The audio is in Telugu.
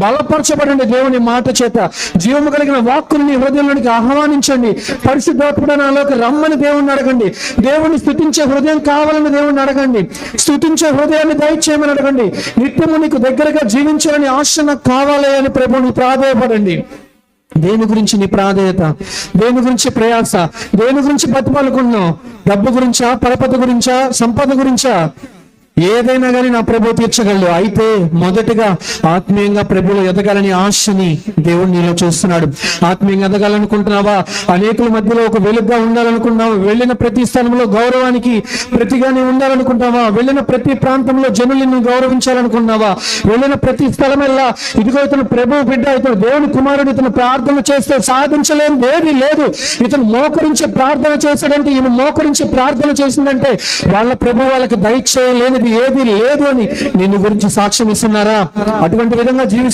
బలపరచబడండి దేవుని మాట చేత. జీవము కలిగిన వాక్కుని హృదయంలోనికి ఆహ్వానించండి. పరిశుద్ధాత్ముడ నాలోకి రమ్మని దేవుణ్ణి అడగండి. దేవుని స్తుతించే హృదయం కావాలని దేవుణ్ణి అడగండి. స్తుతించే హృదయాన్ని దయచేయమని అడగండి. నిత్యము నీకు దగ్గరగా జీవించాలని ఆశ నాకు కావాలి అని ప్రభువుని ప్రాధేయపడండి. దేని గురించి నీ ప్రాధేయత, దేని గురించి ప్రయాస, దేని గురించి బతిమాలుకున్నావు? డబ్బు గురించా, పరపతి గురించా, సంపద గురించా? ఏదైనా కానీ నా ప్రభు తీర్చగలడు. అయితే మొదటిగా ఆత్మీయంగా ప్రభువులో ఎదగాలని ఆశని దేవుడు నీలో చూస్తున్నాడు. ఆత్మీయంగా ఎదగాలనుకుంటున్నావా? అనేకుల మధ్యలో ఒక వెలుగుగా ఉండాలనుకుంటున్నావా? వెళ్ళిన ప్రతి స్థలంలో గౌరవానికి ప్రతిగానే ఉండాలనుకుంటున్నావా? వెళ్ళిన ప్రతి ప్రాంతంలో జనులు నిన్ను గౌరవించాలనుకుంటున్నావా? వెళ్ళిన ప్రతి స్థలమెల్లా ఇదిగో ఇతను ప్రభు బిడ్డ, ఇతను దేవుని కుమారుడు, ఇతను ప్రార్థన చేస్తే సాధించలేనిది ఏది లేదు. ఇతను మోకరించి ప్రార్థన చేశాడంటే, ఈమె మోకరించి ప్రార్థన చేసిందంటే వాళ్ళ ప్రభు వాళ్ళకి దయచేయలేనిది ఏది లేదు అని నిన్ను గురించి సాక్ష్యం ఇస్తున్నారా? అటువంటి విధంగా జీవిస్తూ